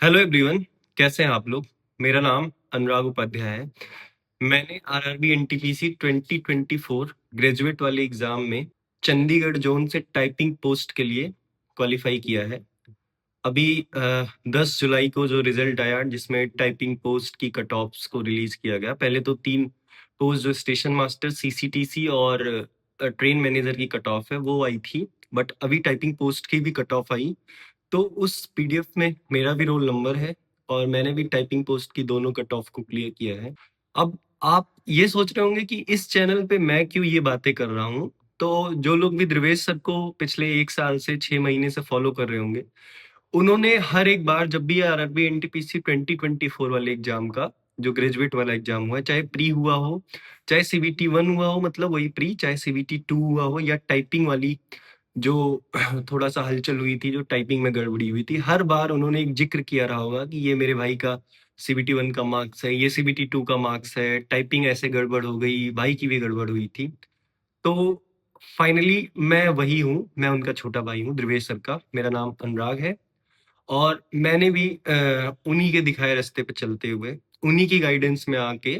Hello everyone. कैसे हैं आप लोग। मेरा नाम अनुराग उपाध्याय है। मैंने आरआरबी एनटीपीसी 2024 ग्रेजुएट वाले एग्जाम में चंडीगढ़ जोन से टाइपिंग पोस्ट के लिए क्वालिफाई किया है। अभी 10 जुलाई को जो रिजल्ट आया जिसमें टाइपिंग पोस्ट की कट ऑफ्स को रिलीज किया गया। पहले तो 3 पोस्ट जो स्टेशन मास्टर, सीसीटीसी और ट्रेन मैनेजर की कट ऑफ है वो आई थी, बट अभी टाइपिंग पोस्ट की भी कट ऑफ आई। तो उस पीडीएफ में मेरा भी रोल नंबर है और मैंने भी टाइपिंग पोस्ट की दोनों कट ऑफ को क्लियर किया है। अब आप ये सोच रहे होंगे कि इस चैनल पे मैं क्यों ये बातें कर रहा हूँ। तो जो लोग भी ध्रुवेश सर को पिछले 1 साल से 6 महीने से फॉलो कर रहे होंगे, उन्होंने हर एक बार जब भी आरआरबी एनटीपीसी 2024 वाले एग्जाम का जो ग्रेजुएट वाला एग्जाम हुआ है, चाहे प्री हुआ हो, चाहे सीबीटी 1 हुआ हो, मतलब वही प्री, चाहे सीबीटी 2 हुआ हो, या टाइपिंग वाली जो थोड़ा सा हलचल हुई थी, जो टाइपिंग में गड़बड़ी हुई थी, हर बार उन्होंने एक जिक्र किया रहा होगा कि ये मेरे भाई का सीबीटी 1 का मार्क्स है, ये सीबीटी 2 का मार्क्स है, टाइपिंग ऐसे गड़बड़ हो गई, भाई की भी गड़बड़ हुई थी। तो फाइनली मैं वही हूँ, मैं उनका छोटा भाई हूँ, ध्रुवेश सर का मेरा नाम अनुराग है। और मैंने भी उन्हीं के दिखाए रास्ते पे चलते हुए, उन्हीं की गाइडेंस में आके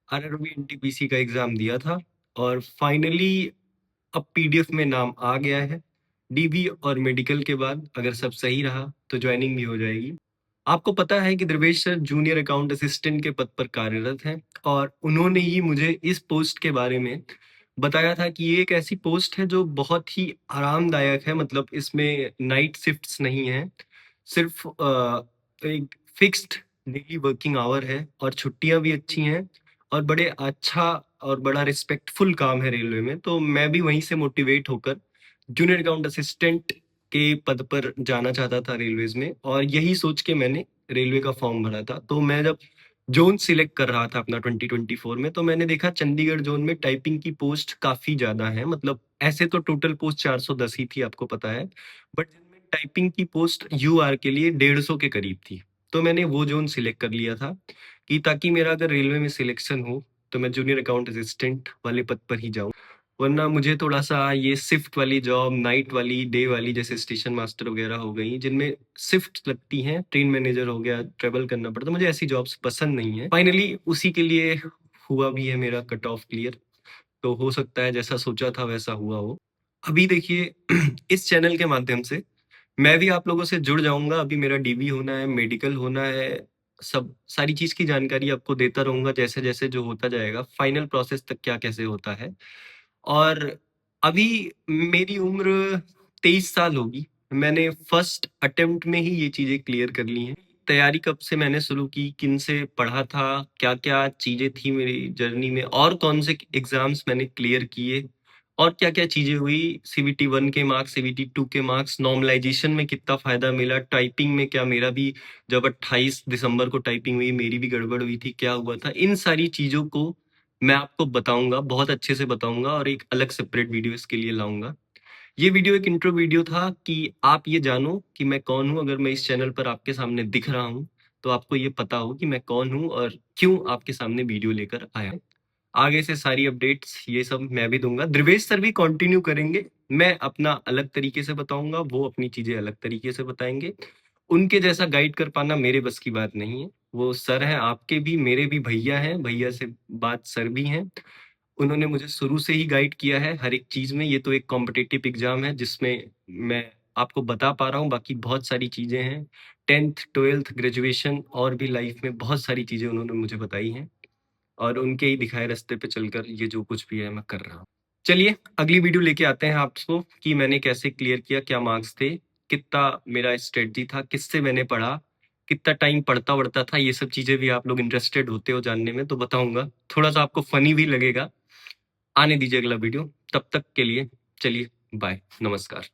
आरआरबी एनटीपीसी का एग्जाम दिया था। और फाइनली अब पीडीएफ में नाम आ गया है। डीबी और मेडिकल के बाद अगर सब सही रहा तो ज्वाइनिंग भी हो जाएगी। आपको पता है कि Dhruvesh sir junior account assistant के पद पर कार्यरत हैं और उन्होंने ही मुझे इस पोस्ट के बारे में बताया था कि ये एक ऐसी पोस्ट है जो बहुत ही आरामदायक है। मतलब इसमें नाइट शिफ्ट्स नहीं है, सिर्फ एक फिक्स्ड डेली वर्किंग आवर है और छुट्टियां भी अच्छी हैं और बड़े अच्छा और बड़ा रिस्पेक्टफुल काम है रेलवे में। तो मैं भी वहीं से मोटिवेट होकर जूनियर अकाउंट असिस्टेंट के पद पर जाना चाहता था रेलवेज में, और यही सोच के मैंने रेलवे का फॉर्म भरा था। तो मैं जब जोन सिलेक्ट कर रहा था अपना 2024 में, तो मैंने देखा चंडीगढ़ जोन में टाइपिंग की पोस्ट काफी ज्यादा है। मतलब ऐसे तो टोटल पोस्ट 410 ही थी, आपको पता है, बट जिनमें टाइपिंग की पोस्ट यूआर के लिए 150 के करीब थी। तो मैंने वो जोन सिलेक्ट कर लिया था कि ताकि मेरा अगर रेलवे में सिलेक्शन हो तो मैं जूनियर अकाउंट असिस्टेंट वाले पद पर ही जाऊं। वरना मुझे थोड़ा-सा ये शिफ्ट वाली जॉब, नाइट वाली, डे वाली, जैसे स्टेशन मास्टर वगैरह हो गई, जिनमें शिफ्ट लगती हैं, ट्रेन मैनेजर हो गया, ट्रैवल करना पड़ता है, मुझे ऐसी जॉब्स पसंद नहीं है। फाइनली उसी के लिए हुआ भी है मेरा कट ऑफ क्लियर। तो हो सकता है जैसा सोचा था वैसा हुआ हो। अभी देखिए इस चैनल के माध्यम से मैं भी आप लोगों से जुड़ जाऊँगा। अभी मेरा डीबी होना है, मेडिकल होना है, सब सारी चीज़ की जानकारी आपको देता रहूँगा जैसे-जैसे जो होता जाएगा, फाइनल प्रोसेस तक क्या कैसे होता है। और अभी मेरी उम्र 23 साल होगी। मैंने फर्स्ट अटेम्प्ट में ही ये चीज़ें क्लियर कर ली हैं। तैयारी कब से मैंने शुरू की, किन से पढ़ा था, क्या-क्या चीज़ें थी मेरी जर्नी में, और कौन से एग्ज़ाम्स मैंने क्लियर किए, और क्या-क्या चीज़ें हुई, सीबीटी 1 के मार्क्स, सीबीटी 2 के मार्क्स, नॉर्मलाइज़ेशन में कितना फ़ायदा मिला, टाइपिंग में क्या मेरा भी, जब 28 दिसंबर को टाइपिंग हुई, मेरी भी गड़बड़ हुई थी, क्या हुआ था? इन सारी चीज़ों को मैं आपको बताऊँगा, बहुत अच्छे से बताऊँगा और एक अलग सेपरेट वीडियो इसके लिए लाऊँगा। ये वीडियो एक इंट्रो वीडियो था कि आप ये जानो कि मैं कौन हूँ। अगर मैं इस चैनल पर आपके सामने दिख रहा हूँ, तो आपको ये पता हो कि मैं कौन हूँ और क्यों आपके सामने वीडियो लेकर आया हूँ। आगे से सारी अपडेट्स ये सब मैं भी दूँगा। ध्रुवेश सर भी कंटिन्यू करेंगे। मैं अपना अलग तरीके से बताऊँगा, वो अपनी चीज़ें अलग तरीके से बताएँगे। उनके जैसा गाइड कर पाना मेरे बस की बात नहीं है। वो सर हैं, आपके भी, मेरे भी भैया हैं, भैया से बात सर भी हैं। उन्होंने मुझे शुरू से ही गाइड किया है हर एक चीज़ में। ये तो एक कॉम्पिटिटिव एग्ज़ाम है जिसमें मैं आपको बता पा रहा हूँ, बाकी बहुत सारी चीज़ें हैं। 10th, 12th, ग्रेजुएशन और भी लाइफ़ में बहुत सारी चीज़ें उन्होंने मुझे बताई हैं और उनके ही दिखाए रास्ते पे चलकर ये जो कुछ भी है मैं कर रहा हूँ। चलिए अगली वीडियो लेके आते हैं आपको कि मैंने कैसे क्लियर किया, क्या मार्क्स थे, कितना मेरा स्ट्रेटजी था, किससे मैंने पढ़ा, कितना टाइम पढ़ता-वढ़ता था, ये सब चीज़ें भी आप लोग इंटरेस्टेड होते हो जानने में तो बताऊँगा। थोड़ा-सा आपको फ़नी भी लगेगा। आने दीजिए अगला वीडियो। तब तक के लिए चलिए बाय, नमस्कार।